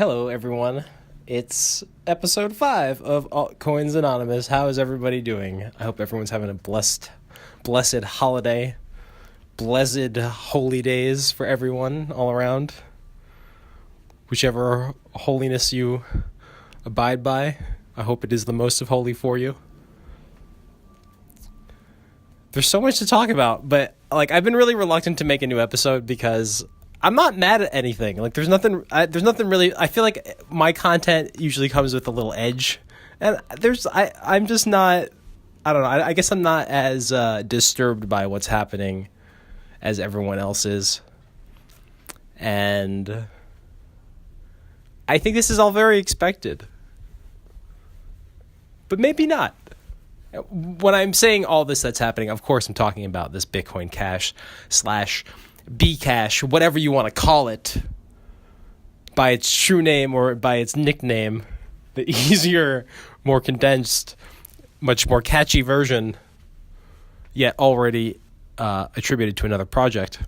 Hello, everyone. It's episode 5 of Altcoins Anonymous. How is everybody doing? I hope everyone's having a blessed holiday. Blessed holy days for everyone all around. Whichever holiness you abide by, I hope it is the most of holy for you. There's so much to talk about, but I've been really reluctant to make a new episode because I'm not mad at anything. There's nothing really. I feel like my content usually comes with a little edge, and I'm just not. I don't know. I guess I'm not as disturbed by what's happening as everyone else is, and I think this is all very expected, but maybe not. When I'm saying all this that's happening, of course I'm talking about this Bitcoin Cash / Bcash, whatever you want to call it, by its true name or by its nickname, the easier, more condensed, much more catchy version, yet already attributed to another project.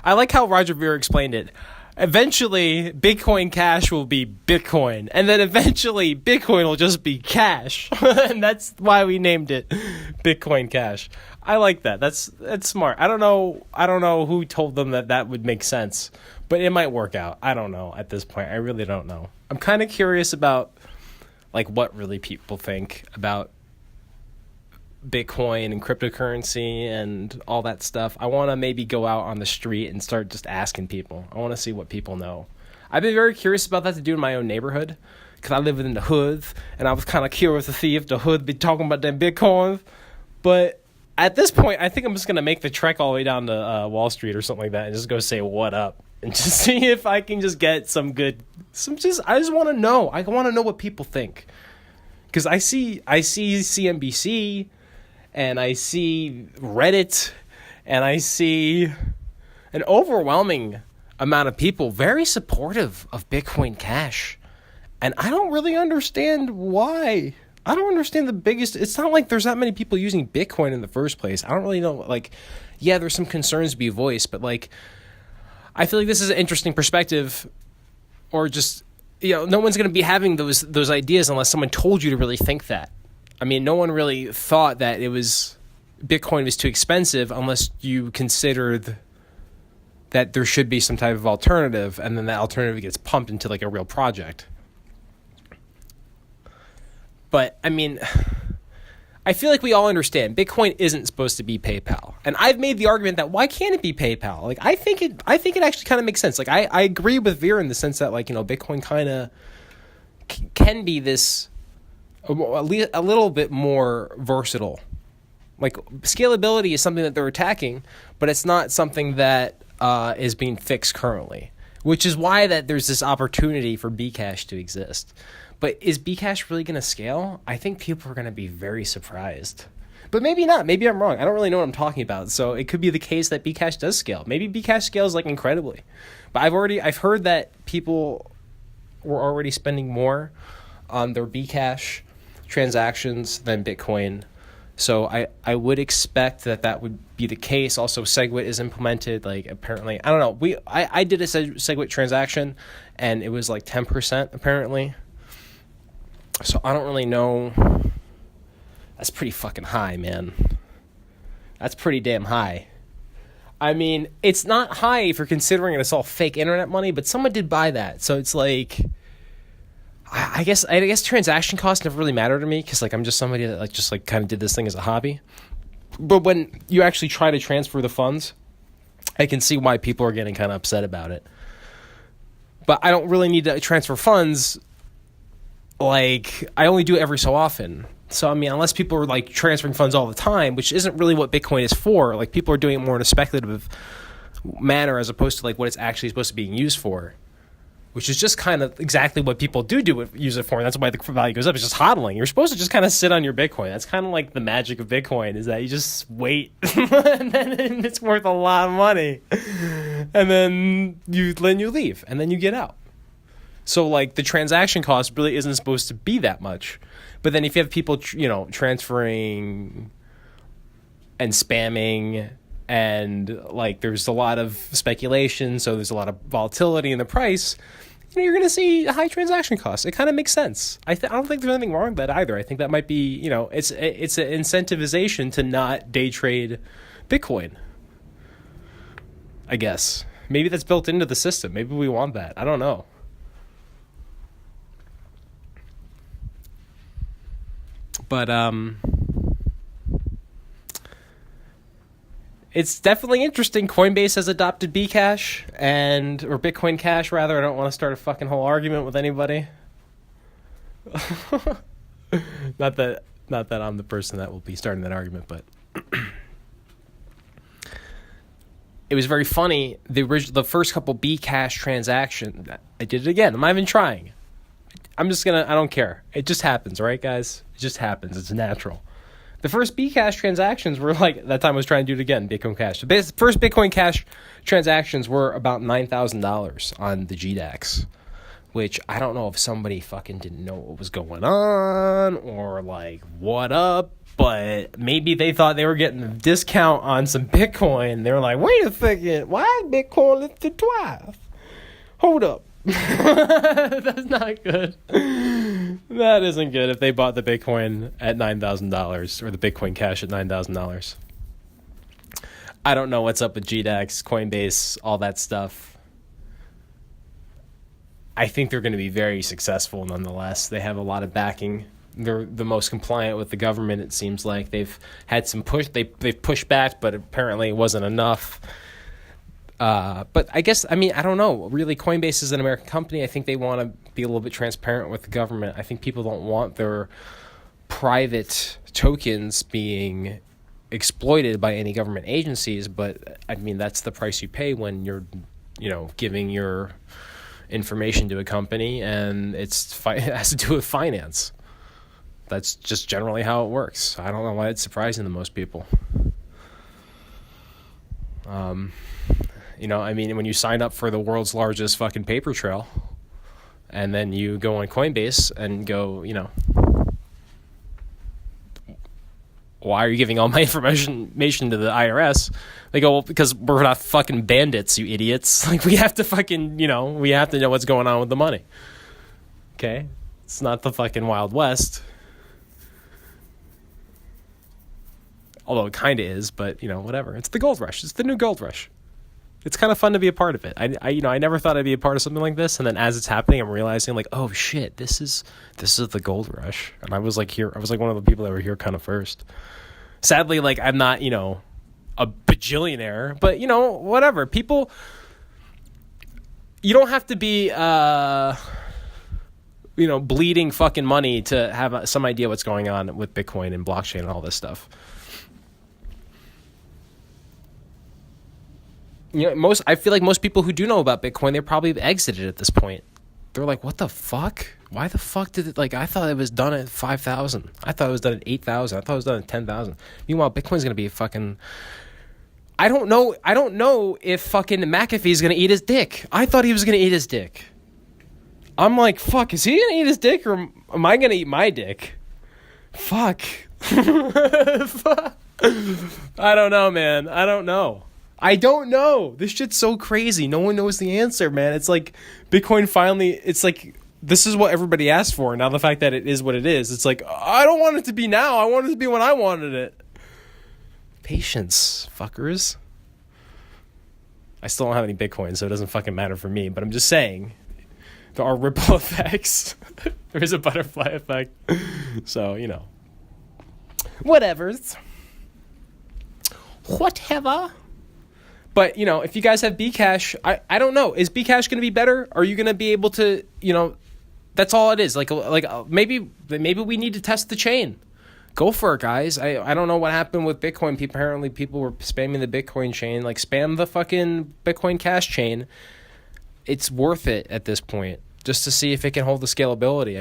I like how Roger Ver explained it. Eventually, Bitcoin Cash will be Bitcoin, and then eventually Bitcoin will just be cash, and that's why we named it Bitcoin Cash. I like that. That's smart. I don't know who told them that would make sense, but it might work out. I don't know at this point. I really don't know. I'm kind of curious about what really people think about Bitcoin and cryptocurrency and all that stuff. I want to maybe go out on the street and start just asking people. I want to see what people know. I've been very curious about that to do in my own neighborhood because I live in the hood, and I was kind of curious to see if the hood be talking about them Bitcoins. But at this point, I think I'm just going to make the trek all the way down to Wall Street or something like that and just go say what up and just see if I can just get I just want to know. I want to know what people think. Because I see CNBC, and I see Reddit, and I see an overwhelming amount of people very supportive of Bitcoin Cash. And I don't really understand why. I don't understand it's not like there's that many people using Bitcoin in the first place. I don't really know, yeah, there's some concerns to be voiced, but I feel like this is an interesting perspective, or just, no one's going to be having those ideas unless someone told you to really think that. I mean, no one really thought that Bitcoin was too expensive unless you considered that there should be some type of alternative, and then that alternative gets pumped into a real project. But I mean, I feel like we all understand Bitcoin isn't supposed to be PayPal, and I've made the argument that why can't it be PayPal? I think it actually kind of makes sense. I agree with Vera in the sense that Bitcoin kind of can be this a little bit more versatile. Scalability is something that they're attacking, but it's not something that is being fixed currently, which is why that there's this opportunity for Bcash to exist. But is Bcash really going to scale? I think people are going to be very surprised. But maybe not. Maybe I'm wrong. I don't really know what I'm talking about. So it could be the case that Bcash does scale. Maybe Bcash scales incredibly. But I've heard that people were already spending more on their Bcash transactions than Bitcoin. So I would expect that would be the case. Also, SegWit is implemented. Apparently, I don't know. I did a SegWit transaction, and it was 10% apparently. So I don't really know. That's pretty fucking high, man. That's pretty damn high. I mean, it's not high if you're considering it's all fake internet money, but someone did buy that. So it's I guess transaction costs never really matter to me because I'm just somebody that kind of did this thing as a hobby. But when you actually try to transfer the funds, I can see why people are getting kind of upset about it. But I don't really need to transfer funds. I only do it every so often. So, I mean, unless people are transferring funds all the time, which isn't really what Bitcoin is for. People are doing it more in a speculative manner as opposed to what it's actually supposed to be used for, which is just kind of exactly what people use it for. And that's why the value goes up. It's just hodling. You're supposed to just kind of sit on your Bitcoin. That's kind of the magic of Bitcoin, is that you just wait and then it's worth a lot of money. And then you leave and then you get out. So the transaction cost really isn't supposed to be that much. But then if you have people, transferring and spamming and like there's a lot of speculation, so there's a lot of volatility in the price, you're going to see high transaction costs. It kind of makes sense. I don't think there's anything wrong with that either. I think that might be, it's an incentivization to not day trade Bitcoin, I guess. Maybe that's built into the system. Maybe we want that. I don't know. But it's definitely interesting. Coinbase has adopted Bcash or Bitcoin Cash rather. I don't want to start a fucking whole argument with anybody. Not that I'm the person that will be starting that argument, but it was very funny. The first couple Bcash transactions, I did it again. I'm not even trying. I don't care. It just happens, right, guys? It just happens. It's natural. The first Bcash transactions were like, that time I was trying to do it again, Bitcoin Cash. The first Bitcoin Cash transactions were about $9,000 on the GDAX, which I don't know if somebody fucking didn't know what was going on or like, what up, but maybe they thought they were getting a discount on some Bitcoin. They were like, wait a second, why is Bitcoin listed twice? Hold up. That's not good. That isn't good if they bought the Bitcoin at $9,000 or the Bitcoin Cash at $9,000. I don't know what's up with GDAX, Coinbase, all that stuff. I think they're going to be very successful nonetheless. They have a lot of backing. They're the most compliant with the government, it seems like. They've had some push. They've pushed back, but apparently it wasn't enough. But I guess, I don't know. Really, Coinbase is an American company. I think they want to be a little bit transparent with the government. I think people don't want their private tokens being exploited by any government agencies. But, that's the price you pay when you're, giving your information to a company, and it has to do with finance. That's just generally how it works. I don't know why it's surprising to most people. When you sign up for the world's largest fucking paper trail and then you go on Coinbase and go, why are you giving all my information to the IRS? They go, well, because we're not fucking bandits, you idiots. Like, we have to fucking, we have to know what's going on with the money. Okay? It's not the fucking Wild West. Although it kind of is, but, whatever. It's the gold rush. It's the new gold rush. It's kind of fun to be a part of it. I never thought I'd be a part of something like this, and then as it's happening, I'm realizing like, oh shit, this is the gold rush. And I was like one of the people that were here kind of first. Sadly, like I'm not, a bajillionaire, but whatever. People, you don't have to be bleeding fucking money to have some idea what's going on with Bitcoin and blockchain and all this stuff. I feel like most people who do know about Bitcoin, they're probably exited at this point. They're like, what the fuck? Why the fuck did it, I thought it was done at 5,000. I thought it was done at 8,000. I thought it was done at 10,000. Meanwhile, Bitcoin's going to be fucking, I don't know if fucking McAfee's going to eat his dick. I thought he was going to eat his dick. I'm like, fuck, is he going to eat his dick or am I going to eat my dick? Fuck. Fuck. I don't know, man. I don't know. This shit's so crazy. No one knows the answer, man. It's like Bitcoin finally, it's like, this is what everybody asked for. Now the fact that it is what it is, it's like, I don't want it to be now. I want it to be when I wanted it. Patience, fuckers. I still don't have any Bitcoin, so it doesn't fucking matter for me. But I'm just saying, there are ripple effects. There is a butterfly effect. So, whatever. But, if you guys have Bcash, I don't know. Is Bcash going to be better? Are you going to be able to, that's all it is. Like maybe we need to test the chain. Go for it, guys. I don't know what happened with Bitcoin. Apparently people were spamming the Bitcoin chain. Like, spam the fucking Bitcoin Cash chain. It's worth it at this point, just to see if it can hold the scalability.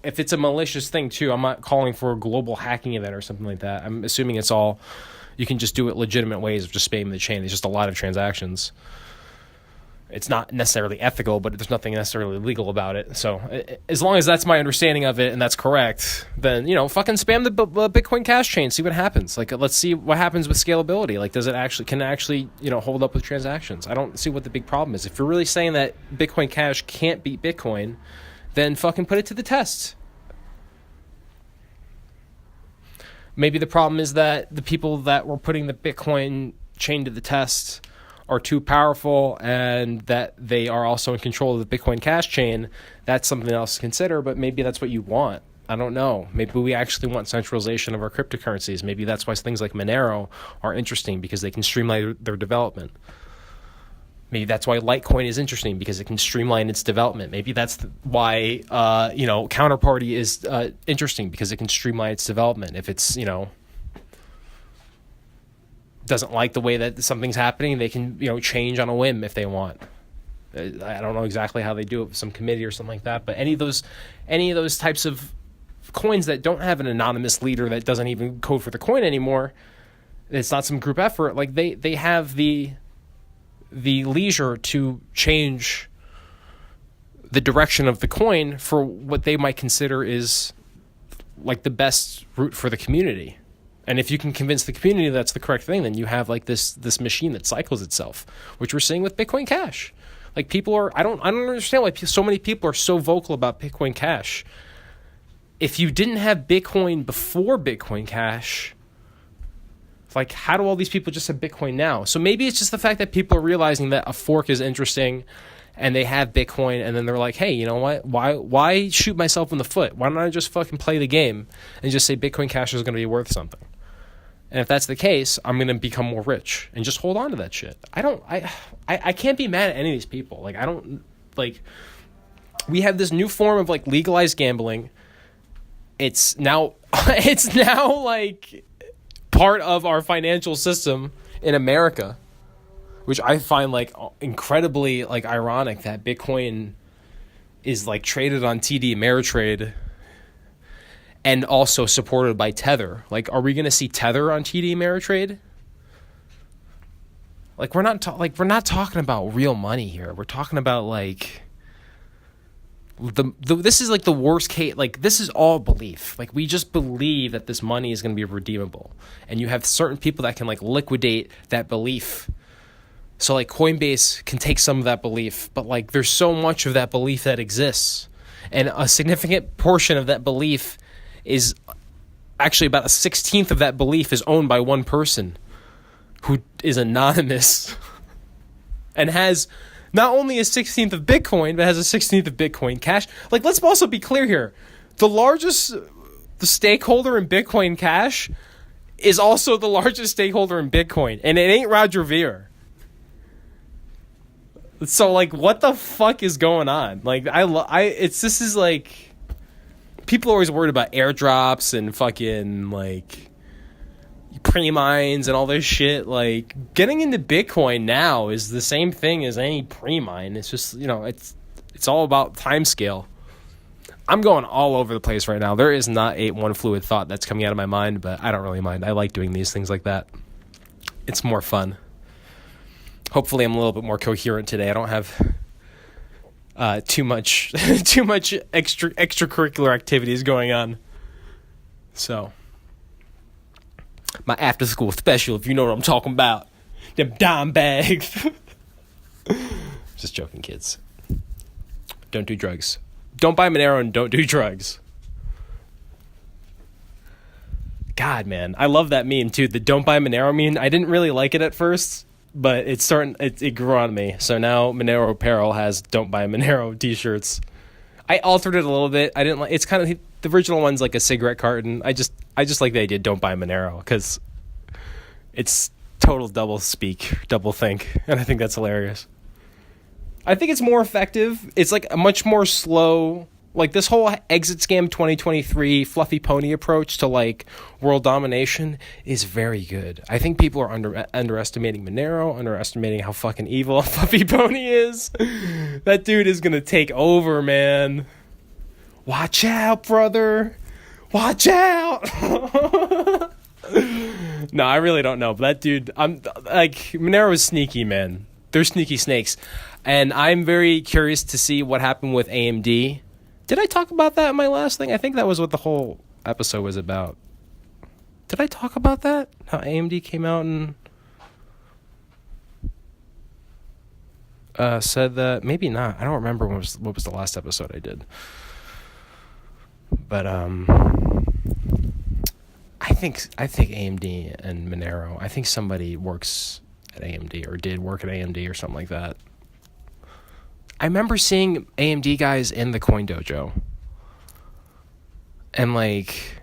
If it's a malicious thing too, I'm not calling for a global hacking event or something like that. I'm assuming it's all, you can just do it legitimate ways of just spamming the chain. It's just a lot of transactions. It's not necessarily ethical, but there's nothing necessarily legal about it. So as long as that's my understanding of it and that's correct, then, fucking spam the Bitcoin Cash chain, see what happens. Like, let's see what happens with scalability. Like, can it actually, hold up with transactions? I don't see what the big problem is. If you're really saying that Bitcoin Cash can't beat Bitcoin, then fucking put it to the test. Maybe the problem is that the people that were putting the Bitcoin chain to the test are too powerful, and that they are also in control of the Bitcoin Cash chain. That's something else to consider, but maybe that's what you want. I don't know. Maybe we actually want centralization of our cryptocurrencies. Maybe that's why things like Monero are interesting, because they can streamline their development. Maybe that's why Litecoin is interesting, because it can streamline its development. Maybe that's why Counterparty is interesting, because it can streamline its development. If it's, doesn't like the way that something's happening, they can change on a whim if they want. I don't know exactly how they do it with some committee or something like that, but any of those types of coins that don't have an anonymous leader that doesn't even code for the coin anymore, it's not some group effort, like they have the leisure to change the direction of the coin for what they might consider is like the best route for the community. And if you can convince the community that's the correct thing, then you have like this machine that cycles itself, which we're seeing with Bitcoin Cash. Like, people are, I don't understand why so many people are so vocal about Bitcoin Cash. If you didn't have Bitcoin before Bitcoin Cash, like, how do all these people just have Bitcoin now? So maybe it's just the fact that people are realizing that a fork is interesting, and they have Bitcoin, and then they're like, hey, you know what? Why shoot myself in the foot? Why don't I just fucking play the game and just say Bitcoin Cash is going to be worth something? And if that's the case, I'm going to become more rich and just hold on to that shit. I can't be mad at any of these people. Like, we have this new form of like legalized gambling. It's now like part of our financial system in America, which I find like incredibly like ironic that Bitcoin is like traded on TD Ameritrade and also supported by Tether. Like, are we going to see Tether on TD Ameritrade? Like, we're not talking about real money here. We're talking about like this is like the worst case. Like, this is all belief. Like, we just believe that this money is going to be redeemable, and you have certain people that can like liquidate that belief. So like Coinbase can take some of that belief, but like there's so much of that belief that exists, and a significant portion of that belief is actually about 1/16 of that belief is owned by one person who is anonymous and has not only 1/16 of Bitcoin, but has 1/16 of Bitcoin Cash. Like, let's also be clear here. The stakeholder in Bitcoin Cash is also the largest stakeholder in Bitcoin, and it ain't Roger Ver. So like, what the fuck is going on? Like, this is like, people are always worried about airdrops and fucking like pre-mines and all this shit. Like, getting into Bitcoin now is the same thing as any pre-mine. It's just, it's all about time scale. I'm going all over the place right now. There is not one fluid thought that's coming out of my mind, but I don't really mind. I like doing these things like that. It's more fun. Hopefully I'm a little bit more coherent today. I don't have too much extracurricular activities going on. So, my after school special, if you know what I'm talking about. Them dime bags. Just joking, kids. Don't do drugs. Don't buy Monero and don't do drugs. God, man. I love that meme too. The don't buy Monero meme. I didn't really like it at first, but it grew on me. So now Monero Apparel has "Don't Buy Monero" t-shirts. I altered it a little bit. I didn't like. It's kind of, the original one's like a cigarette carton. I just like the idea "Don't Buy Monero" because it's total double think, and I think that's hilarious. I think it's more effective. It's like a much more slow. Like, this whole exit scam 2023 FluffyPony approach to like world domination is very good. I think people are underestimating Monero, underestimating how fucking evil FluffyPony is. That dude is gonna take over, man. Watch out, brother. Watch out. No, I really don't know. But that dude, I'm like, Monero is sneaky, man. they're sneaky snakes. And I'm very curious to see what happened with AMD. Did I talk about that in my last thing? I think that was what the whole episode was about. Did I talk about that? How AMD came out and said that? Maybe not. I don't remember what was the last episode I did. But I think AMD and Monero. I think somebody works at AMD or did work at AMD or something like that. I remember seeing AMD guys in the Coin Dojo, and like,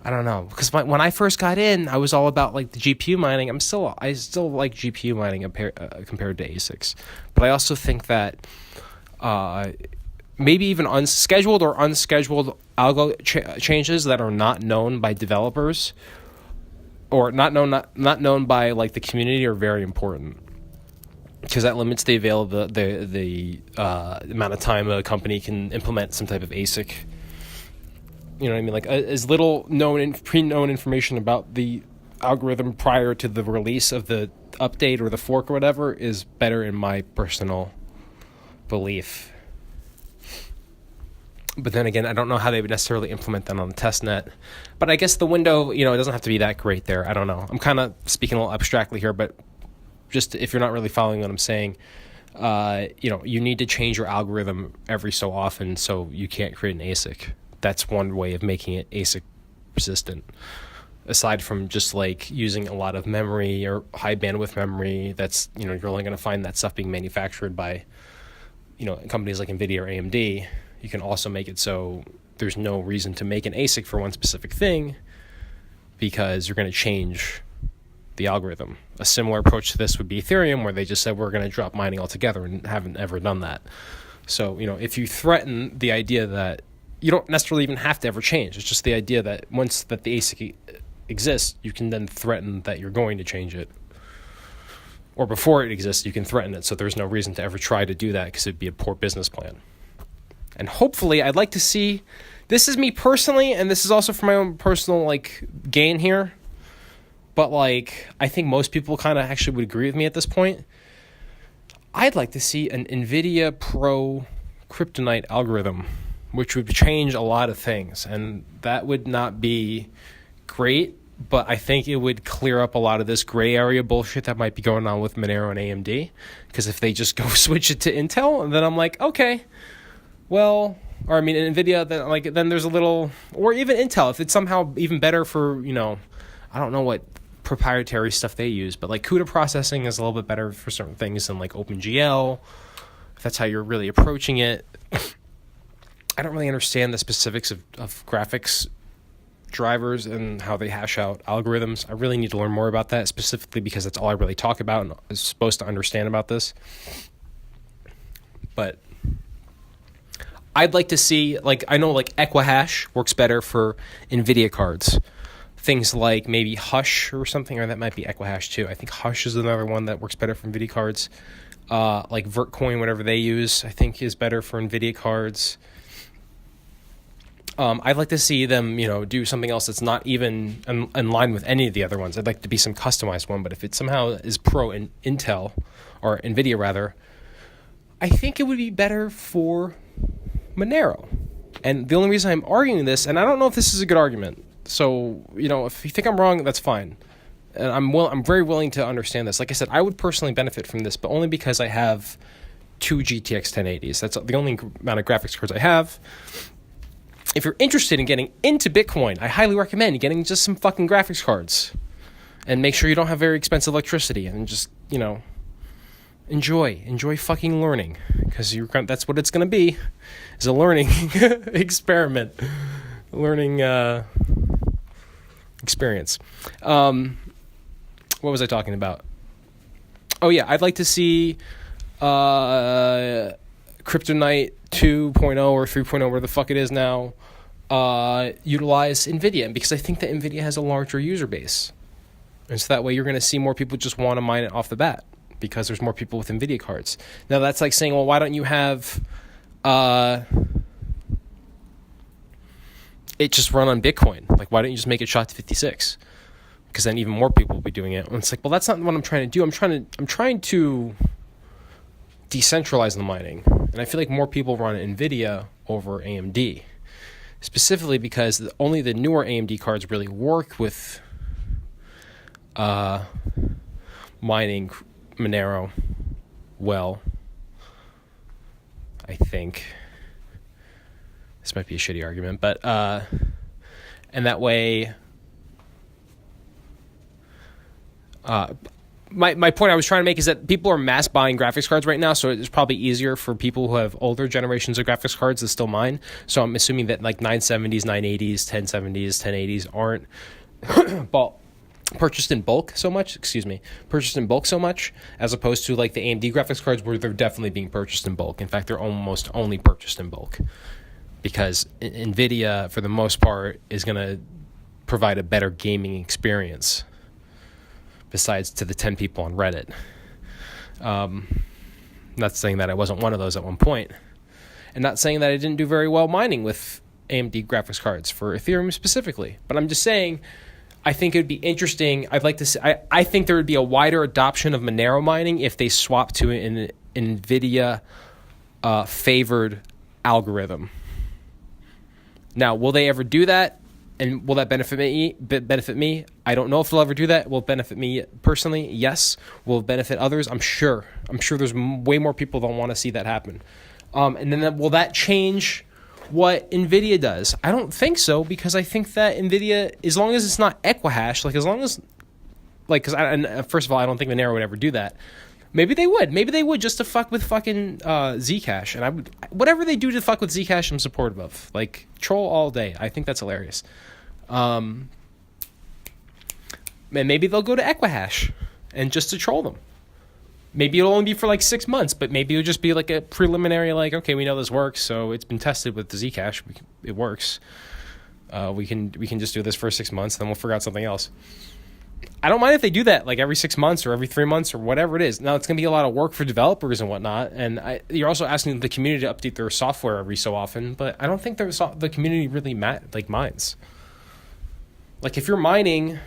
I don't know, because when I first got in, I was all about like the GPU mining. I still like GPU mining compared to ASICs, but I also think that maybe even unscheduled or unscheduled algo changes that are not known by developers or not known by like the community are very important, because that limits the the amount of time a company can implement some type of ASIC. You know what I mean? Like as little pre-known information about the algorithm prior to the release of the update or the fork or whatever is better in my personal belief. But then again, I don't know how they would necessarily implement that on the test net. But I guess the window, it doesn't have to be that great there. I don't know. I'm kind of speaking a little abstractly here, but just if you're not really following what I'm saying, you need to change your algorithm every so often so you can't create an ASIC. That's one way of making it ASIC resistant. Aside from just like using a lot of memory or high bandwidth memory, that's, you're only going to find that stuff being manufactured by, companies like NVIDIA or AMD. You can also make it so there's no reason to make an ASIC for one specific thing because you're going to change the algorithm. A similar approach to this would be Ethereum, where they just said we're going to drop mining altogether and haven't ever done that. So, if you threaten the idea that you don't necessarily even have to ever change, it's just the idea that once that the ASIC exists, you can then threaten that you're going to change it. Or before it exists, you can threaten it, so there's no reason to ever try to do that because it'd be a poor business plan. And hopefully, I'd like to see, this is me personally, and this is also for my own personal, gain here, but, I think most people kind of actually would agree with me at this point. I'd like to see an NVIDIA Pro Kryptonite algorithm, which would change a lot of things, and that would not be great, but I think it would clear up a lot of this gray area bullshit that might be going on with Monero and AMD, because if they just go switch it to Intel, then I'm like, okay, well, or I mean NVIDIA, then there's a little, or even Intel, if it's somehow even better for, I don't know what proprietary stuff they use, but CUDA processing is a little bit better for certain things than OpenGL, if that's how you're really approaching it. I don't really understand the specifics of graphics drivers and how they hash out algorithms. I really need to learn more about that, specifically because that's all I really talk about and is supposed to understand about this. But I'd like to see, I know Equihash works better for NVIDIA cards. Things like maybe Hush or something, or that might be Equihash too. I think Hush is another one that works better for NVIDIA cards. Vertcoin, whatever they use, I think is better for NVIDIA cards. I'd like to see them, do something else that's not even in line with any of the other ones. I'd like to be some customized one, but if it somehow is pro in Intel, or NVIDIA rather, I think it would be better for Monero. And the only reason I'm arguing this, and I don't know if this is a good argument, so, if you think I'm wrong, that's fine. And I'm very willing to understand this. Like I said, I would personally benefit from this, but only because I have 2 GTX 1080s. That's the only amount of graphics cards I have. If you're interested in getting into Bitcoin, I highly recommend getting just some fucking graphics cards. And make sure you don't have very expensive electricity. And just, enjoy fucking learning. Because that's what it's going to be, is a learning experiment. Learning experience. What was I talking about? Oh, yeah, I'd like to see Kryptonite 2.0 or 3.0, whatever the fuck it is now, utilize NVIDIA, because I think that NVIDIA has a larger user base. And so that way you're going to see more people just want to mine it off the bat because there's more people with NVIDIA cards. Now that's like saying, well, why don't you have it just run on Bitcoin? Why don't you just make it SHA-256? because then even more people will be doing it. And it's like, well, that's not what I'm trying to do. I'm trying to decentralize the mining, and I feel like more people run NVIDIA over AMD, specifically because only the newer AMD cards really work with mining Monero well. I think this might be a shitty argument, but and that way, my point I was trying to make is that people are mass buying graphics cards right now, so it's probably easier for people who have older generations of graphics cards to still mine. So I'm assuming that like 970s, 980s, 1070s, 1080s aren't purchased in bulk so much, as opposed to like the AMD graphics cards where they're definitely being purchased in bulk. In fact, they're almost only purchased in bulk because NVIDIA, for the most part, is going to provide a better gaming experience besides to the 10 people on Reddit. Not saying that I wasn't one of those at one point, and not saying that I didn't do very well mining with AMD graphics cards for Ethereum specifically, but I'm just saying I think it would be interesting. I'd like to see, I think there would be a wider adoption of Monero mining if they swap to an NVIDIA favored algorithm. Now, will they ever do that? And will that benefit me? I don't know if they'll ever do that. Will it benefit me personally? Yes. Will it benefit others? I'm sure there's way more people that want to see that happen. And then will that change what NVIDIA does? I don't think so, because I think that NVIDIA, as long as it's not Equihash, because first of all, I don't think Monero would ever do that. Maybe they would just to fuck with fucking Zcash, and whatever they do to fuck with Zcash, I'm supportive of. Like, troll all day. I think that's hilarious. And maybe they'll go to Equihash and just to troll them. Maybe it'll only be for like 6 months, but maybe it'll just be like a preliminary, like, okay, we know this works, so it's been tested with the Zcash. It works. We can just do this for 6 months, then we'll figure out something else. I don't mind if they do that, like every 6 months or every 3 months or whatever it is. Now, it's going to be a lot of work for developers and whatnot, and you're also asking the community to update their software every so often, but I don't think the community really mines. Like, if you're mining,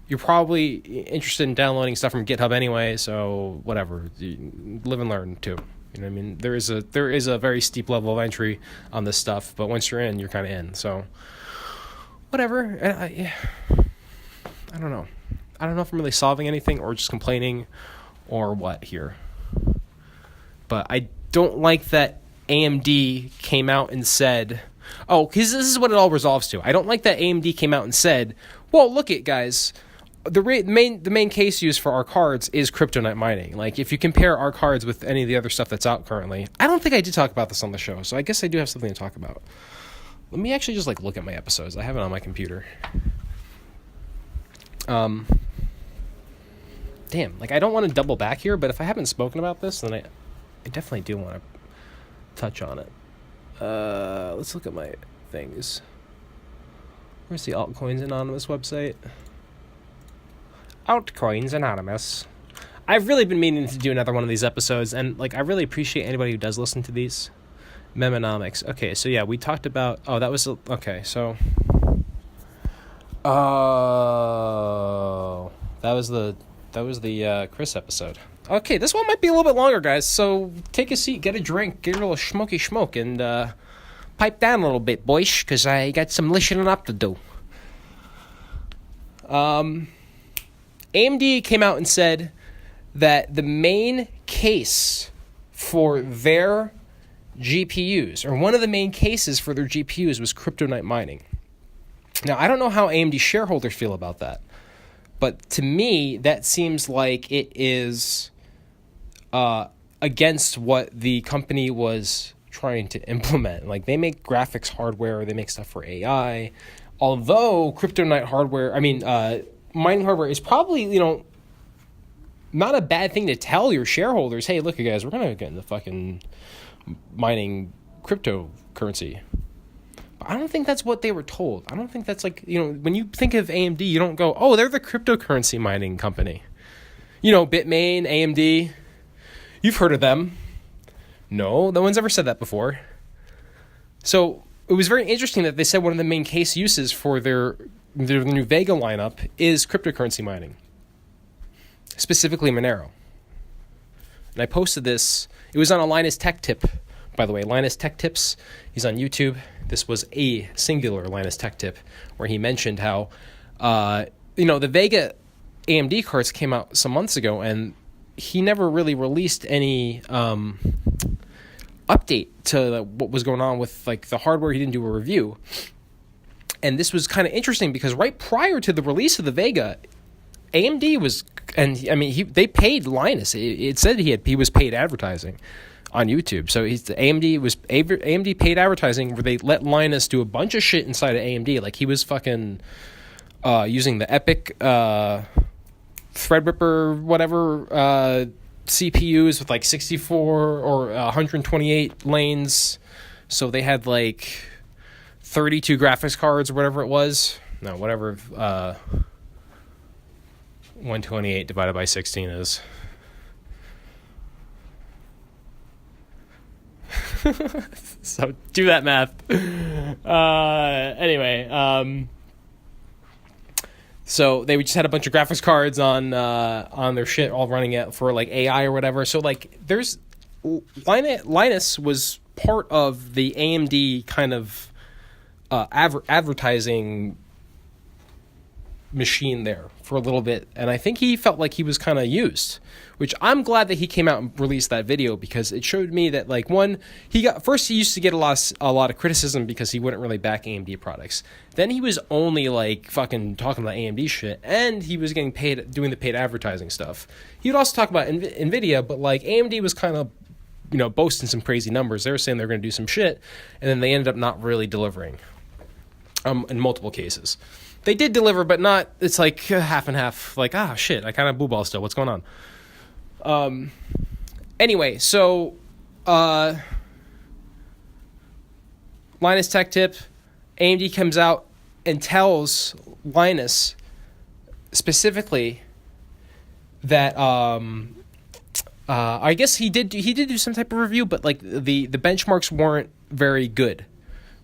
you're probably interested in downloading stuff from GitHub anyway, so whatever. Live and learn, too. You know what I mean? There is a very steep level of entry on this stuff, but once you're in, you're kind of in, so whatever. I don't know. I don't know if I'm really solving anything or just complaining or what here. But I don't like that AMD came out and said, because this is what it all resolves to. I don't like that AMD came out and said, well, look it, guys. The main case used for our cards is kryptonite mining. Like, if you compare our cards with any of the other stuff that's out currently, I don't think I did talk about this on the show, so I guess I do have something to talk about. Let me actually just look at my episodes. I have it on my computer. Damn, I don't want to double back here, but if I haven't spoken about this, then I definitely do want to touch on it. Let's look at my things. Where's the Altcoins Anonymous website? Altcoins Anonymous. I've really been meaning to do another one of these episodes, and I really appreciate anybody who does listen to these. Memonomics. Okay, so yeah, we talked about. Oh, that was okay. So, that was the Chris episode. Okay, this one might be a little bit longer, guys. So take a seat, get a drink, get a little smoky smoke, and pipe down a little bit, boys, because I got some listening up to do. AMD came out and said that the main case for their GPUs, or one of the main cases for their GPUs, was kryptonite mining. Now, I don't know how AMD shareholders feel about that, but to me, that seems like it is against what the company was trying to implement. Like, they make graphics hardware, they make stuff for AI, although kryptonite hardware, mining hardware is probably, not a bad thing to tell your shareholders, hey, look, you guys, we're going to get into fucking mining cryptocurrency. But I don't think that's what they were told. I don't think that's when you think of AMD, you don't go, oh, they're the cryptocurrency mining company. Bitmain, AMD, you've heard of them. No one's ever said that before. So it was very interesting that they said one of the main case uses for their new Vega lineup is cryptocurrency mining, specifically Monero. And I posted this. It was on a Linus Tech Tip, by the way. Linus Tech Tips. He's on YouTube. This was a singular Linus Tech Tip where he mentioned how, the Vega AMD cards came out some months ago, and he never really released any update to what was going on with like the hardware. He didn't do a review. And this was kind of interesting because right prior to the release of the Vega, AMD was, and I mean, they paid Linus. It said he was paid advertising on YouTube. So AMD paid advertising where they let Linus do a bunch of shit inside of AMD. Like he was fucking using the Epic Threadripper whatever CPUs with like 64 or 128 lanes. So they had like 32 graphics cards or whatever it was. No, whatever 128 divided by 16 is. So do that math. Anyway, so they just had a bunch of graphics cards on their shit, all running it for like AI or whatever. So like, there's Linus was part of the AMD kind of advertising machine there for a little bit, and I think he felt like he was kind of used, which I'm glad that he came out and released that video because it showed me that like he used to get a lot of criticism because he wouldn't really back AMD products. Then he was only like fucking talking about AMD shit, and he was getting paid doing the paid advertising stuff. He would also talk about Nvidia, but like AMD was kind of boasting some crazy numbers. They were saying they're going to do some shit, and then they ended up not really delivering. In multiple cases. They did deliver, but not, it's like half and half, like, shit, I kind of blue ball still, what's going on? Anyway, so, Linus Tech Tip, AMD comes out and tells Linus specifically that, I guess he did do some type of review, but like the benchmarks weren't very good.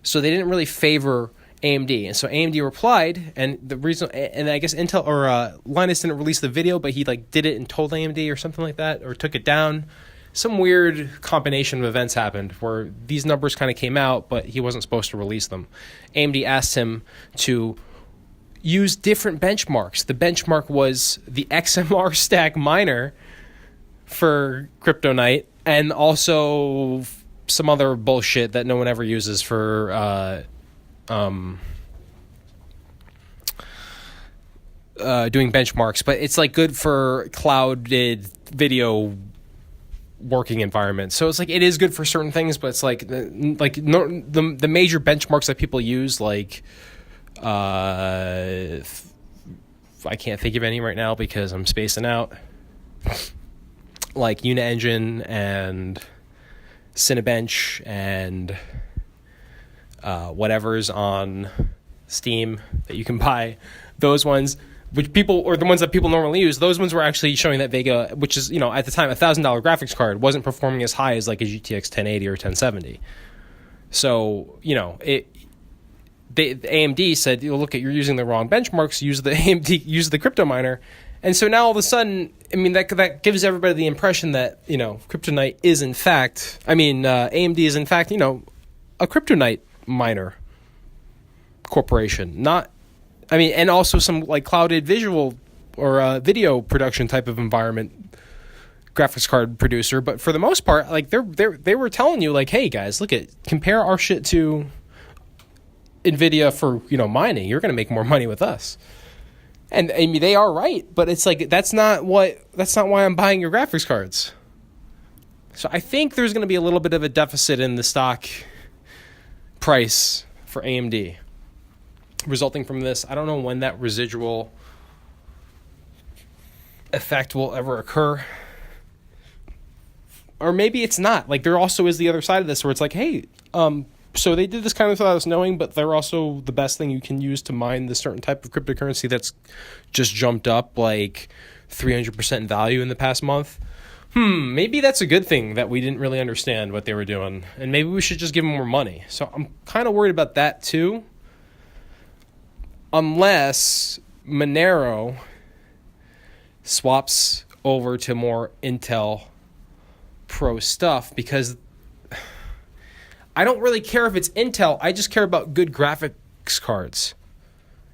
So they didn't really favor AMD, and so AMD replied, and the reason, and I guess Intel or Linus didn't release the video, but he like did it and told AMD or something like that, or took it down. Some weird combination of events happened where these numbers kind of came out, but he wasn't supposed to release them. AMD asked him to use different benchmarks. The benchmark was the XMR stack miner for Kryptonite, and also some other bullshit that no one ever uses for doing benchmarks, but it's like good for clouded video working environments. So it's like it is good for certain things, but it's like the major benchmarks that people use, like I can't think of any right now because I'm spacing out. Like Unigine and Cinebench and whatever's on Steam that you can buy, those ones, which people, or the ones that people normally use, those ones were actually showing that Vega, which is, at the time, $1,000 graphics card, wasn't performing as high as like a GTX 1080 or 1070. So, AMD said, look, you're using the wrong benchmarks, use the crypto miner. And so now all of a sudden, that gives everybody the impression that, Kryptonite is in fact, AMD is in fact, a Kryptonite miner corporation, and also some like clouded visual or video production type of environment graphics card producer. But for the most part, like they were telling you like, hey guys, compare our shit to Nvidia for mining. You're going to make more money with us. And they are right, but it's like that's not why I'm buying your graphics cards. So I think there's going to be a little bit of a deficit in the stock price for AMD resulting from this. I don't know when that residual effect will ever occur. Or maybe it's not. Like there also is the other side of this where it's like, hey, so they did this kind of without us knowing, but they're also the best thing you can use to mine this certain type of cryptocurrency that's just jumped up like 300% in value in the past month. Maybe that's a good thing that we didn't really understand what they were doing, and maybe we should just give them more money. So I'm kind of worried about that too. Unless Monero swaps over to more Intel Pro stuff, because I don't really care if it's Intel. I just care about good graphics cards.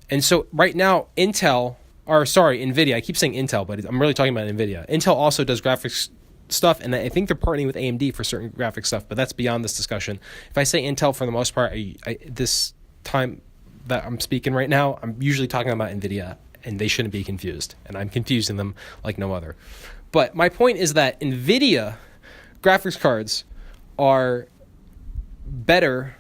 And so right now, NVIDIA, I keep saying Intel, but I'm really talking about NVIDIA. Intel also does graphics stuff, and I think they're partnering with AMD for certain graphics stuff, but that's beyond this discussion. If I say Intel, for the most part, this time that I'm speaking right now, I'm usually talking about NVIDIA, and they shouldn't be confused, and I'm confusing them like no other. But my point is that NVIDIA graphics cards are better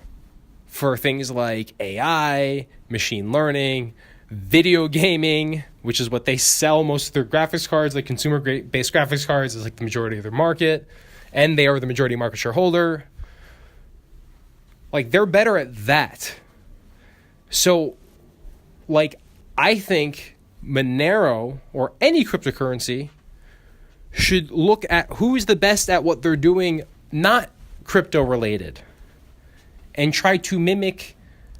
for things like AI, machine learning, video gaming, which is what they sell most of their graphics cards, like consumer-based graphics cards is like the majority of their market, and they are the majority market shareholder. Like, they're better at that. So, like, I think Monero or any cryptocurrency should look at who's the best at what they're doing, not crypto-related, and try to mimic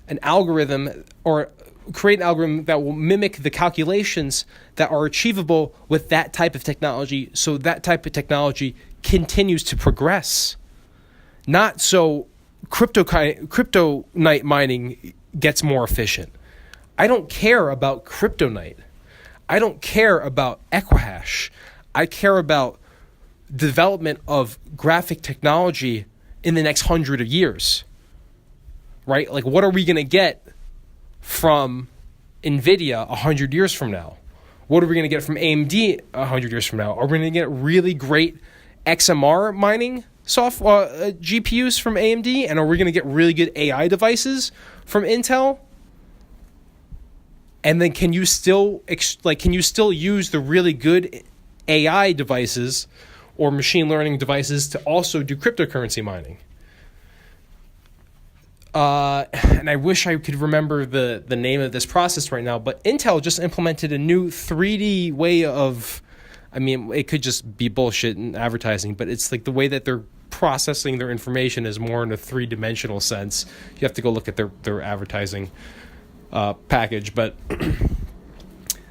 an algorithm or create an algorithm that will mimic the calculations that are achievable with that type of technology, so that type of technology continues to progress. Not so kryptonite mining gets more efficient. I don't care about kryptonite. I don't care about Equihash. I care about development of graphic technology in the next 100 years. Right? Like, what are we going to get from NVIDIA 100 years from now? What are we going to get from AMD 100 years from now? Are we going to get really great XMR mining software GPUs from AMD? And are we going to get really good AI devices from Intel? And then can you still use the really good AI devices or machine learning devices to also do cryptocurrency mining? And I wish I could remember the name of this process right now, but Intel just implemented a new 3D way of, I mean, it could just be bullshit and advertising, but it's like the way that they're processing their information is more in a three-dimensional sense. You have to go look at their advertising package, but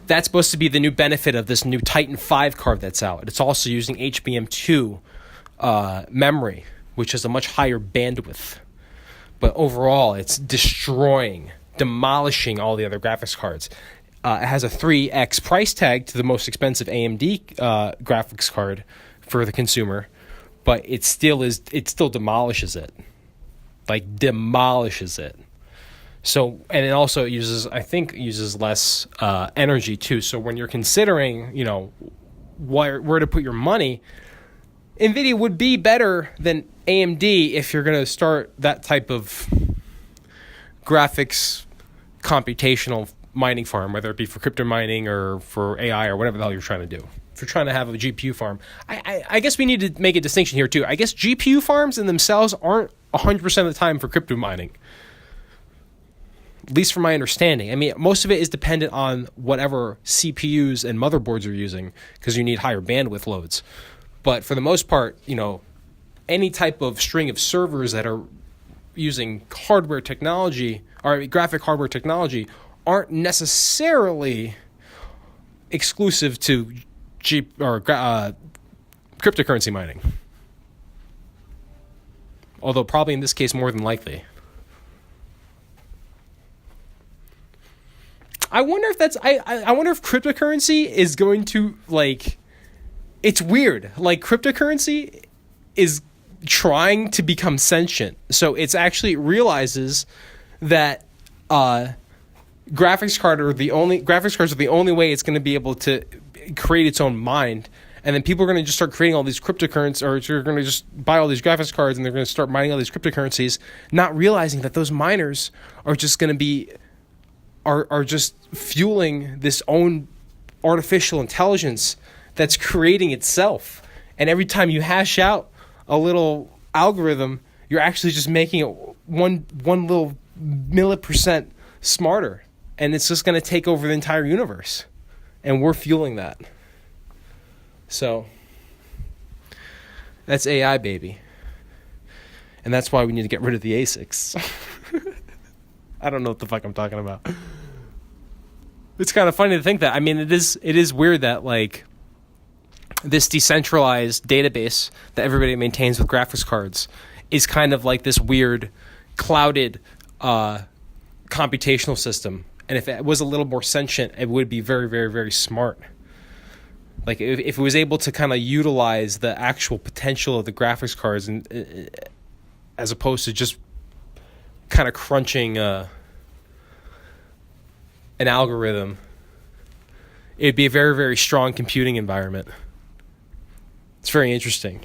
that's supposed to be the new benefit of this new Titan 5 card that's out. It's also using HBM2 memory, which is a much higher bandwidth. But overall, it's demolishing all the other graphics cards. It has a 3x price tag to the most expensive AMD graphics card for the consumer, but it still demolishes it. Like, demolishes it. So, and it also uses less energy too. So when you're considering, where to put your money, NVIDIA would be better than AMD if you're going to start that type of graphics computational mining farm, whether it be for crypto mining or for AI or whatever the hell you're trying to do. If you're trying to have a GPU farm, I guess we need to make a distinction here too. I guess GPU farms in themselves aren't 100% of the time for crypto mining, at least from my understanding. I mean, most of it is dependent on whatever CPUs and motherboards you're using, because you need higher bandwidth loads. But for the most part, any type of string of servers that are using hardware technology or graphic hardware technology aren't necessarily exclusive to cryptocurrency mining. Although probably in this case more than likely. I wonder if I wonder if cryptocurrency is going to, like, it's weird. Like, cryptocurrency is trying to become sentient. So it's actually realizes that graphics cards are the only way it's going to be able to create its own mind. And then people are going to just start creating all these cryptocurrencies, or you're going to just buy all these graphics cards and they're going to start mining all these cryptocurrencies, not realizing that those miners are just going to be are just fueling this own artificial intelligence that's creating itself. And every time you hash out a little algorithm, you're actually just making it one little millipercent smarter. And it's just going to take over the entire universe. And we're fueling that. So That's AI, baby. And that's why we need to get rid of the ASICs. I don't know what the fuck I'm talking about. It's kind of funny to think that. I mean, it is weird that, like, this decentralized database that everybody maintains with graphics cards is kind of like this weird, clouded computational system. And if it was a little more sentient, it would be very, very, very smart. Like, if it was able to kind of utilize the actual potential of the graphics cards, and as opposed to just kind of crunching an algorithm, it'd be a very, very strong computing environment. It's very interesting.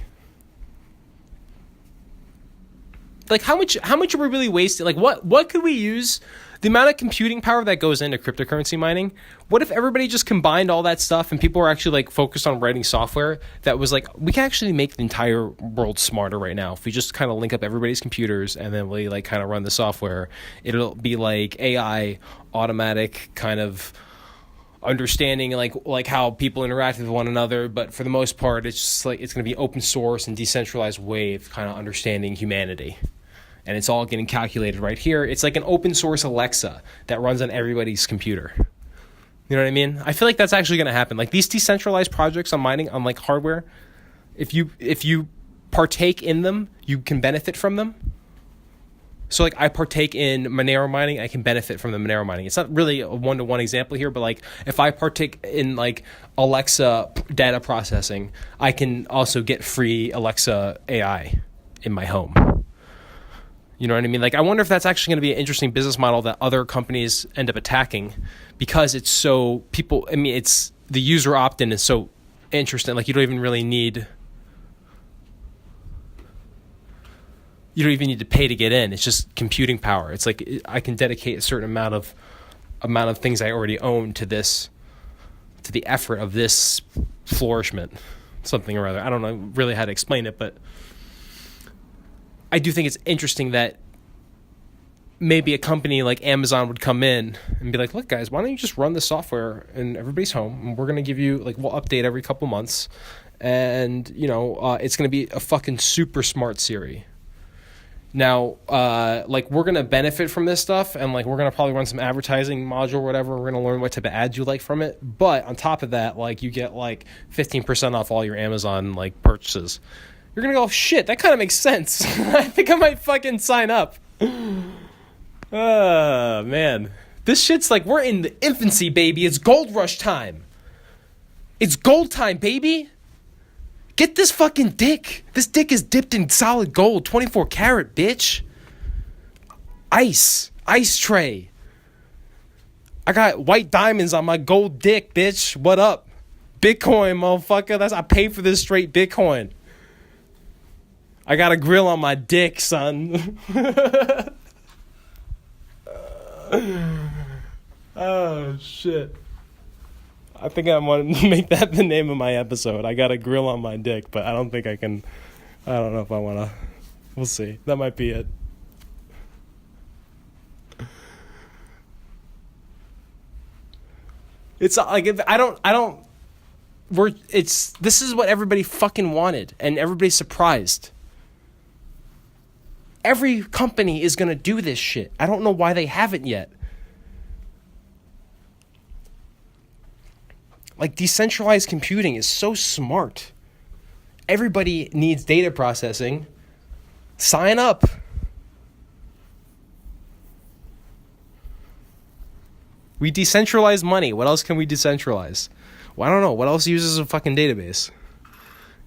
Like, how much are we really wasting? Like, what could we use? The amount of computing power that goes into cryptocurrency mining. What if everybody just combined all that stuff and people were actually, like, focused on writing software that was like, we can actually make the entire world smarter right now if we just kind of link up everybody's computers and then we, like, kind of run the software. It'll be like AI, automatic kind of understanding, like how people interact with one another, but for the most part, it's just like it's going to be open source and decentralized way of kind of understanding humanity. And it's all getting calculated right here. It's like an open source Alexa that runs on everybody's computer. You know what I mean? I feel like that's actually going to happen. Like, these decentralized projects on mining, on, like, hardware, if you partake in them, you can benefit from them. So, like, I partake in Monero mining, I can benefit from the Monero mining. It's not really a one-to-one example here, but, like, if I partake in, like, Alexa data processing, I can also get free Alexa AI in my home. You know what I mean? Like, I wonder if that's actually going to be an interesting business model that other companies end up attacking, because it's so it's the user opt-in is so interesting. Like, you don't even need to pay to get in. It's just computing power. It's like I can dedicate a certain amount of things I already own to the effort of this flourishment, something or other. I don't know really how to explain it, but I do think it's interesting that maybe a company like Amazon would come in and be like, look, guys, why don't you just run the software in everybody's home? And we're going to give you, like, we'll update every couple months. And, it's going to be a fucking super smart Siri. Now, like, we're going to benefit from this stuff. And, like, we're going to probably run some advertising module or whatever. We're going to learn what type of ads you like from it. But on top of that, like, you get, like, 15% off all your Amazon, like, purchases. You're going to go, shit, that kind of makes sense. I think I might fucking sign up. Oh, man. This shit's like, we're in the infancy, baby. It's gold rush time. It's gold time, baby. Get this fucking dick. This dick is dipped in solid gold. 24 karat, bitch. Ice tray. I got white diamonds on my gold dick, bitch. What up? Bitcoin, motherfucker. I paid for this straight Bitcoin. I got a grill on my dick, son. Oh, shit. I think I want to make that the name of my episode. I got a grill on my dick, but I don't think I can. I don't know if I want to. We'll see. That might be it. It's like, if I don't. This is what everybody fucking wanted, and everybody's surprised. Every company is going to do this shit. I don't know why they haven't yet. Like, decentralized computing is so smart. Everybody needs data processing. Sign up. We decentralize money. What else can we decentralize? Well, I don't know. What else uses a fucking database?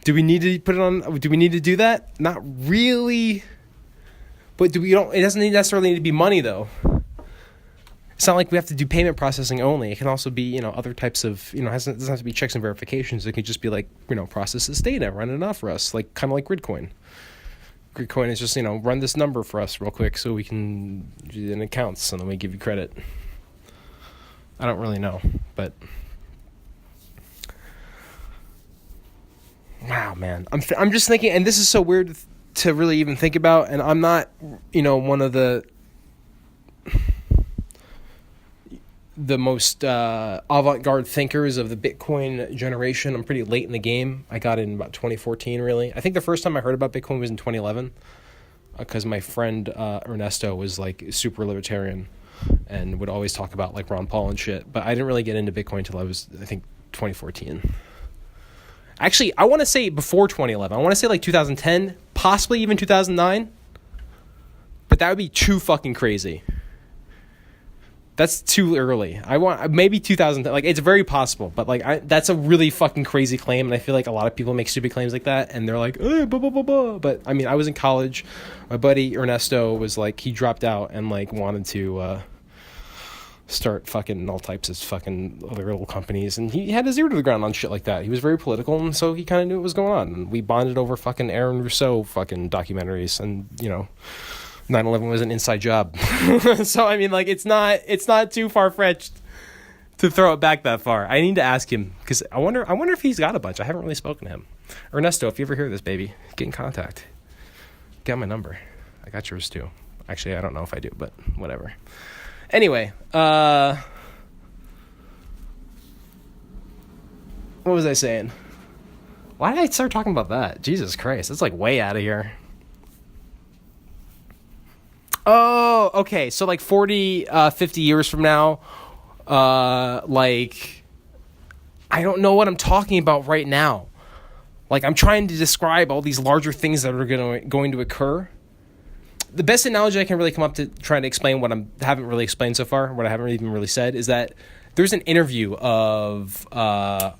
Do we need to put it on? Do we need to do that? Not really. But it doesn't necessarily need to be money, though. It's not like we have to do payment processing only. It can also be, other types of, it doesn't have to be checks and verifications. It can just be like, process this data, run it off for us, like kind of like Gridcoin. Gridcoin is just, run this number for us real quick so we can do it in accounts and then we give you credit. I don't really know, but wow, man. I'm just thinking, and this is so weird to really even think about, and I'm not, one of the the most avant-garde thinkers of the Bitcoin generation. I'm pretty late in the game. I got in about 2014, really. I think the first time I heard about Bitcoin was in 2011 because my friend Ernesto was like super libertarian and would always talk about like Ron Paul and shit. But I didn't really get into Bitcoin until I was, I think, 2014. Actually, I want to say before 2011. I want to say like 2010, possibly even 2009. But that would be too fucking crazy. That's too early. I want maybe 2000. Like, it's very possible, but like that's a really fucking crazy claim, and I feel like a lot of people make stupid claims like that, and they're like, blah, blah, blah, blah. But I mean, I was in college. My buddy Ernesto was like, he dropped out and like wanted to start fucking all types of fucking other little companies, and he had his ear to the ground on shit like that. He was very political, and so he kind of knew what was going on. And we bonded over fucking Aaron Rousseau fucking documentaries, and 9/11 was an inside job. So I mean, like, it's not too far-fetched to throw it back that far. I need to ask him, because I wonder if he's got a bunch. I haven't really spoken to him. Ernesto, if you ever hear this, baby, get in contact. Get my number. I got yours too. Actually, I don't know if I do, but whatever. Anyway, what was I saying? Why did I start talking about that? Jesus Christ, that's like way out of here. Oh, okay. So like 40, 50 years from now, like, I don't know what I'm talking about right now. Like, I'm trying to describe all these larger things that are going to occur. The best analogy I can really come up to trying to explain what I haven't really explained so far, what I haven't even really said, is that there's an interview of, the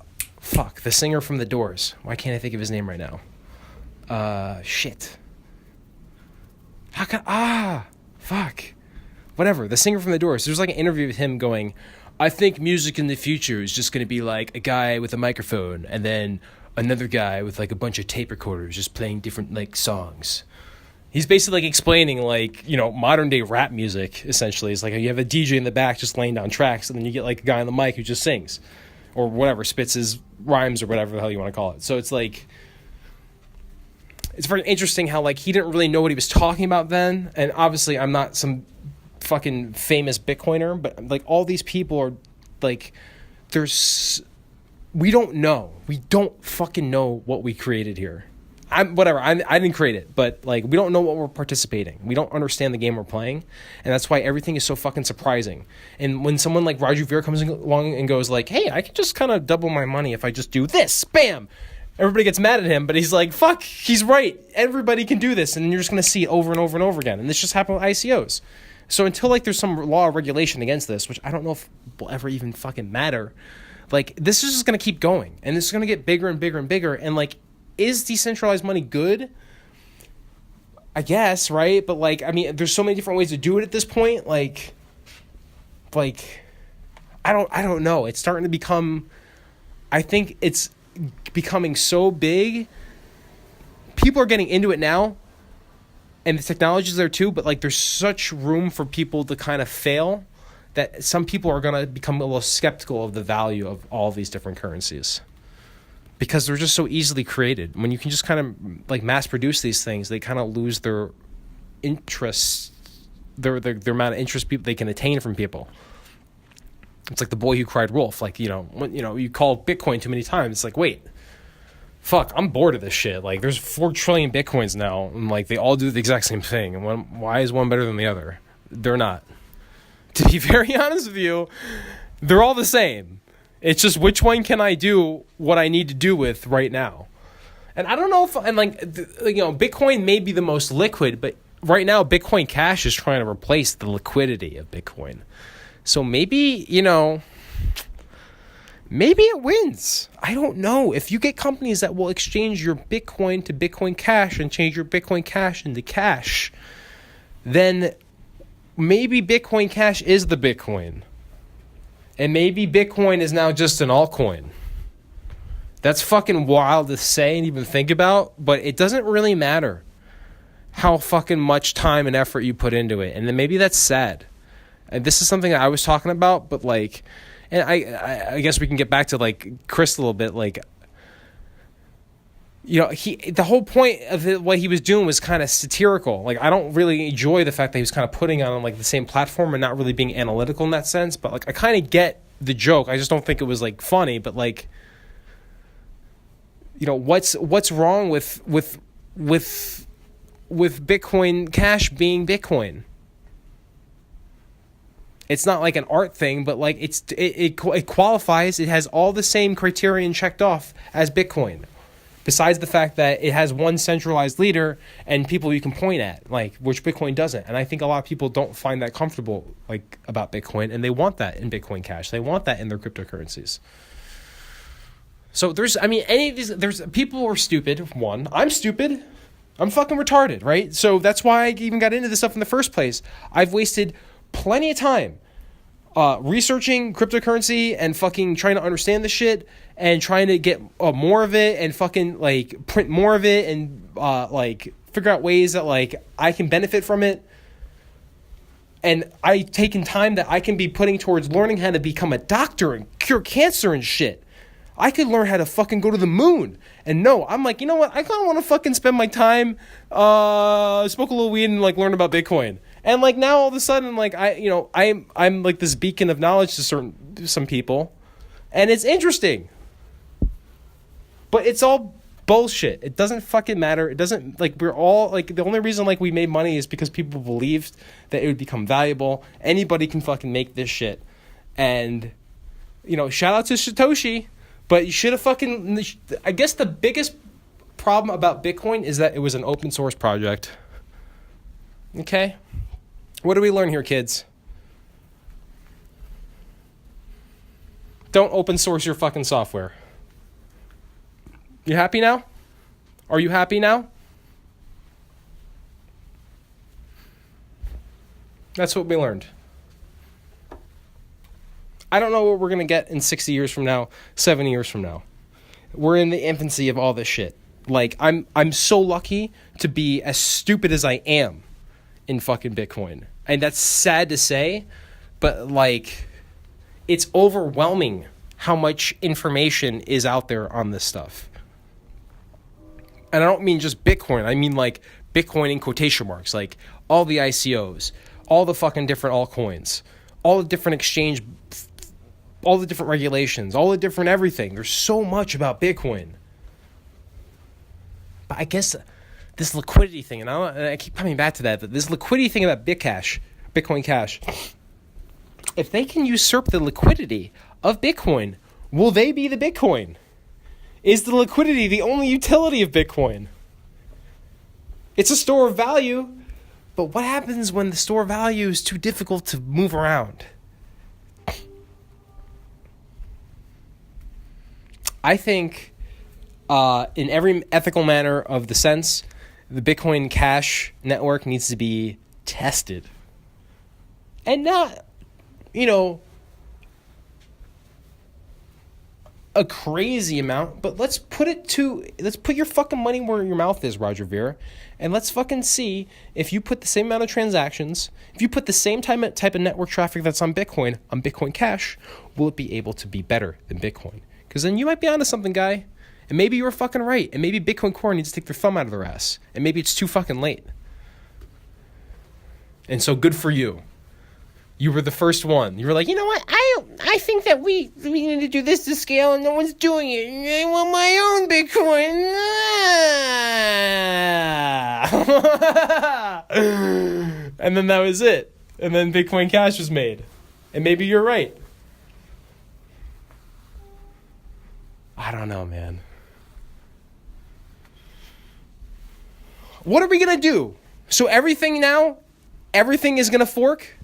singer from The Doors. Why can't I think of his name right now? Shit. Whatever, the singer from The Doors. There's like an interview with him going, I think music in the future is just going to be like a guy with a microphone and then another guy with like a bunch of tape recorders just playing different like songs. He's basically like explaining like, modern day rap music essentially. It's like you have a DJ in the back just laying down tracks, and then you get like a guy on the mic who just sings or whatever, spits his rhymes or whatever the hell you want to call it. So it's like, it's very interesting how like he didn't really know what he was talking about then. And obviously I'm not some fucking famous Bitcoiner, but like all these people are like, we don't fucking know what we created here. I didn't create it, but like, we don't know what we're participating. We don't understand the game we're playing. And that's why everything is so fucking surprising. And when someone like Raju Veer comes along and goes like, hey, I can just kind of double my money if I just do this, bam, everybody gets mad at him, but he's like, fuck, he's right. Everybody can do this. And you're just going to see it over and over and over again. And this just happened with ICOs. So until like there's some law or regulation against this, which I don't know if will ever even fucking matter, like this is just going to keep going. And this is going to get bigger and bigger and bigger. And like, is decentralized money good? I guess, right? But like, I mean, there's so many different ways to do it at this point. Like I don't know. It's starting to become, I think it's becoming so big. People are getting into it now, and the technology's there too, but like there's such room for people to kind of fail that some people are going to become a little skeptical of the value of all these different currencies, because they're just so easily created. When you can just kind of like mass produce these things, they kind of lose their interest, their amount of interest people they can attain from people. It's like the boy who cried wolf. Like, when you call Bitcoin too many times, it's like, wait, fuck, I'm bored of this shit. Like, there's 4 trillion Bitcoins now, and like they all do the exact same thing. And why is one better than the other? They're not. To be very honest with you, they're all the same. It's just which one can I do what I need to do with right now? And I don't know if, Bitcoin may be the most liquid, but right now Bitcoin Cash is trying to replace the liquidity of Bitcoin. So maybe it wins. I don't know. If you get companies that will exchange your Bitcoin to Bitcoin Cash and change your Bitcoin Cash into cash, then maybe Bitcoin Cash is the Bitcoin. And maybe Bitcoin is now just an altcoin. That's fucking wild to say and even think about, but it doesn't really matter how fucking much time and effort you put into it. And then maybe that's sad. And this is something that I was talking about, but like, and I guess we can get back to like Chris a little bit. Like, the whole point of what he was doing was kind of satirical. Like, I don't really enjoy the fact that he was kind of putting on like the same platform and not really being analytical in that sense. But like, I kind of get the joke. I just don't think it was like funny. But like, what's wrong with Bitcoin Cash being Bitcoin? It's not like an art thing, but like it qualifies. It has all the same criterion checked off as Bitcoin. Besides the fact that it has one centralized leader and people you can point at, like, which Bitcoin doesn't. And I think a lot of people don't find that comfortable, like, about Bitcoin, and they want that in Bitcoin Cash. They want that in their cryptocurrencies. So any of these, people are stupid. One, I'm stupid. I'm fucking retarded, right? So that's why I even got into this stuff in the first place. I've wasted plenty of time researching cryptocurrency and fucking trying to understand the shit and trying to get more of it and fucking like print more of it and like figure out ways that like I can benefit from it. And I've taken time that I can be putting towards learning how to become a doctor and cure cancer and shit. I could learn how to fucking go to the moon. And no, I'm like, you know what? I kind of want to fucking spend my time, smoke a little weed and like learn about Bitcoin. And like now all of a sudden, like I'm like this beacon of knowledge to some people, and it's interesting. But it's all bullshit. It doesn't fucking matter. It doesn't, like, we're all like, the only reason like we made money is because people believed that it would become valuable. Anybody can fucking make this shit. And shout out to Satoshi, but you should have fucking, I guess the biggest problem about Bitcoin is that it was an open source project. Okay? What do we learn here, kids? Don't open source your fucking software. You happy now? Are you happy now? That's what we learned. I don't know what we're going to get in 60 years from now, 70 years from now. We're in the infancy of all this shit. Like, I'm so lucky to be as stupid as I am in fucking Bitcoin. And that's sad to say, but like, it's overwhelming how much information is out there on this stuff. And I don't mean just Bitcoin. I mean like Bitcoin in quotation marks, like all the ICOs, all the fucking different altcoins, all the different exchange, all the different regulations, all the different everything. There's so much about Bitcoin. But I guess this liquidity thing, and I keep coming back to that, but this liquidity thing about Bitcoin Cash, if they can usurp the liquidity of Bitcoin, will they be the Bitcoin? Is the liquidity the only utility of Bitcoin? It's a store of value, but what happens when the store of value is too difficult to move around? I think in every ethical manner of the sense, the Bitcoin Cash network needs to be tested. And not, a crazy amount, but let's put your fucking money where your mouth is, Roger Ver, and let's fucking see if you put the same amount of transactions, if you put the same type of network traffic that's on Bitcoin Cash, will it be able to be better than Bitcoin? Because then you might be onto something, guy. And maybe you were fucking right. And maybe Bitcoin Core needs to take their thumb out of their ass. And maybe it's too fucking late. And so good for you. You were the first one. You were like, you know what? I think that we need to do this to scale and no one's doing it. I want my own Bitcoin. And then that was it. And then Bitcoin Cash was made. And maybe you're right. I don't know, man. What are we going to do? So everything is going to fork?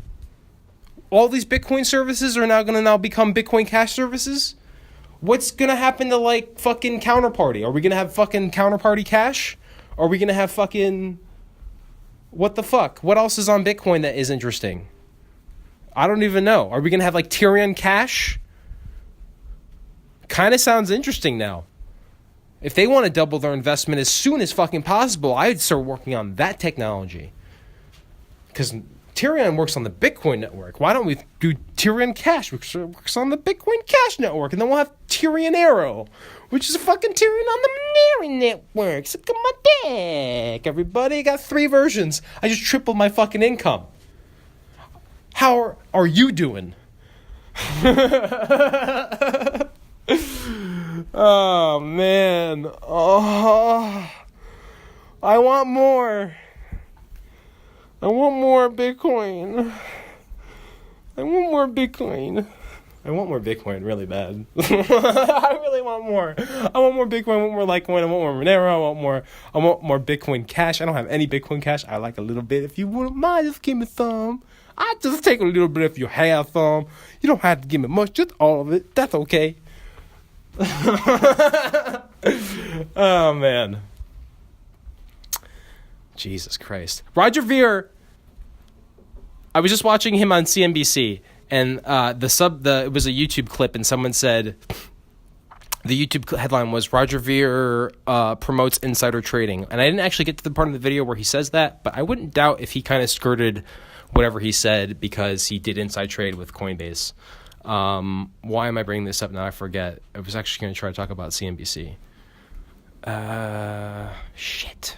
All these Bitcoin services are now going to become Bitcoin Cash services? What's going to happen to like fucking Counterparty? Are we going to have fucking Counterparty Cash? Are we going to have fucking... What the fuck? What else is on Bitcoin that is interesting? I don't even know. Are we going to have like Tyrion Cash? Kind of sounds interesting now. If they want to double their investment as soon as fucking possible, I'd start working on that technology. Because Tyrion works on the Bitcoin network. Why don't we do Tyrion Cash, which works on the Bitcoin Cash network, and then we'll have Tyrionero, which is a fucking Tyrion on the Monero network. Suck on my dick, everybody. I got 3 versions. I just tripled my fucking income. How are you doing? Oh, man. Oh, I want more. I want more Bitcoin. I want more Bitcoin. I want more Bitcoin really bad. I really want more. I want more Bitcoin. I want more Litecoin. I want more Monero. I want more Bitcoin Cash. I don't have any Bitcoin Cash. I like a little bit. If you wouldn't mind, just give me some. I just take a little bit if you have some. You don't have to give me much. Just all of it. That's okay. Oh, man. Jesus Christ. Roger Ver. I was just watching him on CNBC, and it was a YouTube clip, and someone said the YouTube headline was Roger Ver promotes insider trading, and I didn't actually get to the part of the video where he says that, but I wouldn't doubt if he kind of skirted whatever he said because he did inside trade with Coinbase. Why am I bringing this up now? I forget. I was actually going to try to talk about CNBC. Shit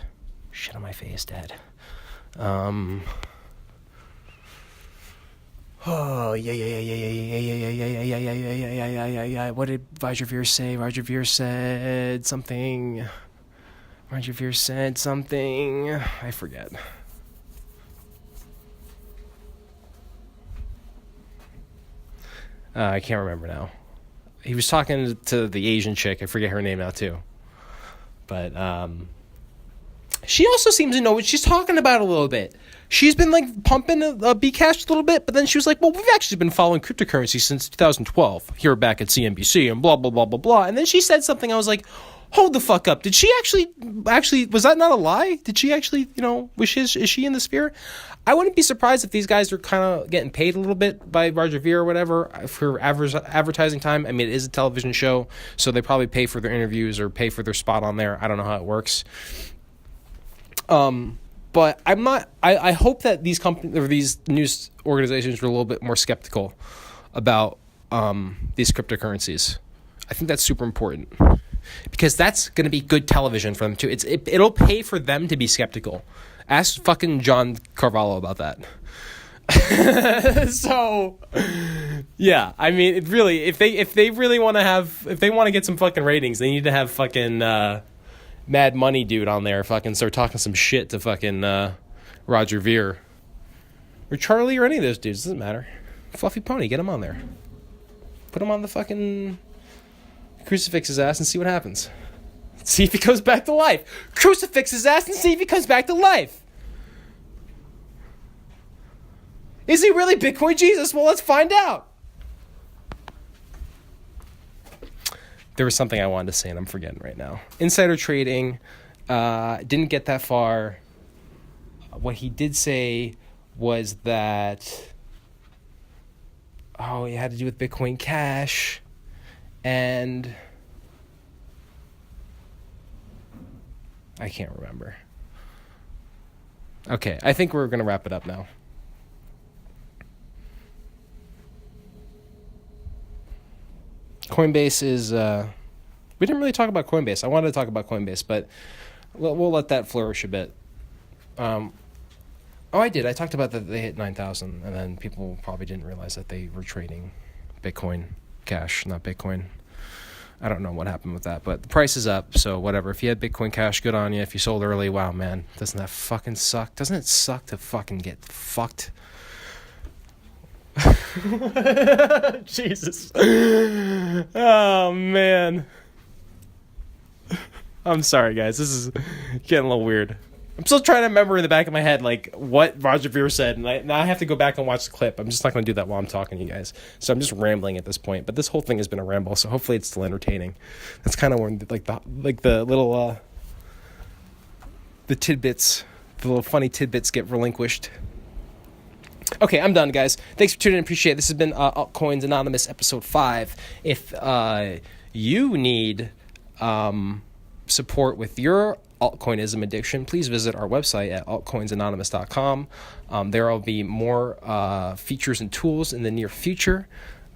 on my face, Dad. Oh, yeah. What did Roger Ver say? Roger Ver said something. I forget. I can't remember now. He was talking to the Asian chick. I forget her name now, too. But, she also seems to know what she's talking about a little bit. She's been like pumping Bcash a little bit, but then she was like, well, we've actually been following cryptocurrency since 2012 here back at CNBC and blah, blah, blah, blah, blah. And then she said something. I was like, hold the fuck up. Did she actually, was that not a lie? Did she actually, is she in the sphere? I wouldn't be surprised if these guys are kind of getting paid a little bit by Roger Ver or whatever for advertising time. I mean, it is a television show, so they probably pay for their interviews or pay for their spot on there. I don't know how it works. But I'm not. I hope that these companies or these news organizations are a little bit more skeptical about these cryptocurrencies. I think that's super important because that's going to be good television for them too. It'll pay for them to be skeptical. Ask fucking John Carvalho about that. So, yeah, I mean, it really if they really want to get some fucking ratings, they need to have fucking. Mad Money dude on there fucking start talking some shit to fucking Roger Ver or Charlie or any of those dudes. Doesn't matter. FluffyPony, get him on there. Put him on the fucking crucifix his ass and see what happens. See if he comes back to life. Crucifix his ass and see if he comes back to life. Is he really Bitcoin Jesus? Well, let's find out. There was something I wanted to say and I'm forgetting right now. Insider trading, didn't get that far. What he did say was that, it had to do with Bitcoin Cash, and I can't remember. Okay, I think we're going to wrap it up now. Coinbase is, we didn't really talk about Coinbase. I wanted to talk about Coinbase, but we'll let that flourish a bit. I did. I talked about that they hit 9,000, and then people probably didn't realize that they were trading Bitcoin Cash, not Bitcoin. I don't know what happened with that, but the price is up, so whatever. If you had Bitcoin Cash, good on you. If you sold early, wow, man. Doesn't that fucking suck? Doesn't it suck to fucking get fucked? Jesus. Oh, man. I'm sorry, guys. This is getting a little weird. I'm still trying to remember in the back of my head, what Roger Ver said, and now I have to go back and watch the clip. I'm just not going to do that while I'm talking to you guys. So I'm just rambling at this point. But this whole thing has been a ramble, so hopefully it's still entertaining. That's kind of when, the little, the tidbits, the little funny tidbits get relinquished. Okay, I'm done, guys. Thanks for tuning in. Appreciate it. This has been Altcoins Anonymous, episode 5. If you need support with your altcoinism addiction, please visit our website at altcoinsanonymous.com. There will be more features and tools in the near future.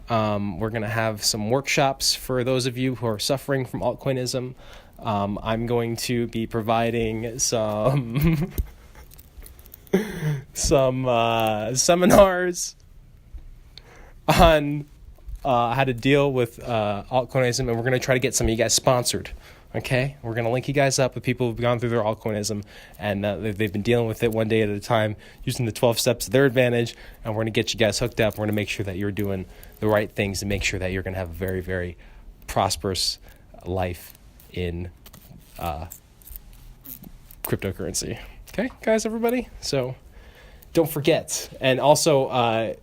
We're going to have some workshops for those of you who are suffering from altcoinism. I'm going to be providing some seminars on how to deal with altcoinism, and we're going to try to get some of you guys sponsored. Okay, we're going to link you guys up with people who've gone through their altcoinism, and they've been dealing with it one day at a time, using the 12 steps to their advantage, and we're going to get you guys hooked up. We're going to make sure that you're doing the right things and make sure that you're going to have a very, very prosperous life in cryptocurrency. Okay, guys, everybody? So don't forget. And also,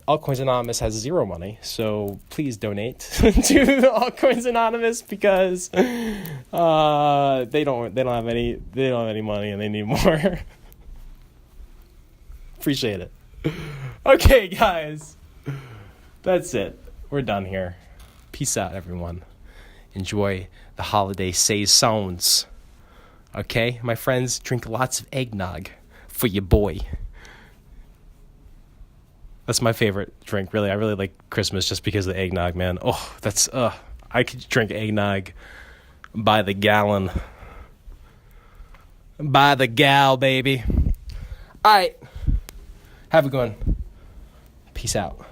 Altcoins Anonymous has 0 money, so please donate to Altcoins Anonymous, because they don't have any money and they need more. Appreciate it. Okay, guys, that's it. We're done here. Peace out, everyone. Enjoy the holiday saisons. Okay, my friends, drink lots of eggnog for your boy. That's my favorite drink, really. I really like Christmas just because of the eggnog, man. Oh, that's, I could drink eggnog by the gallon. By the gal, baby. All right. Have a good one. Peace out.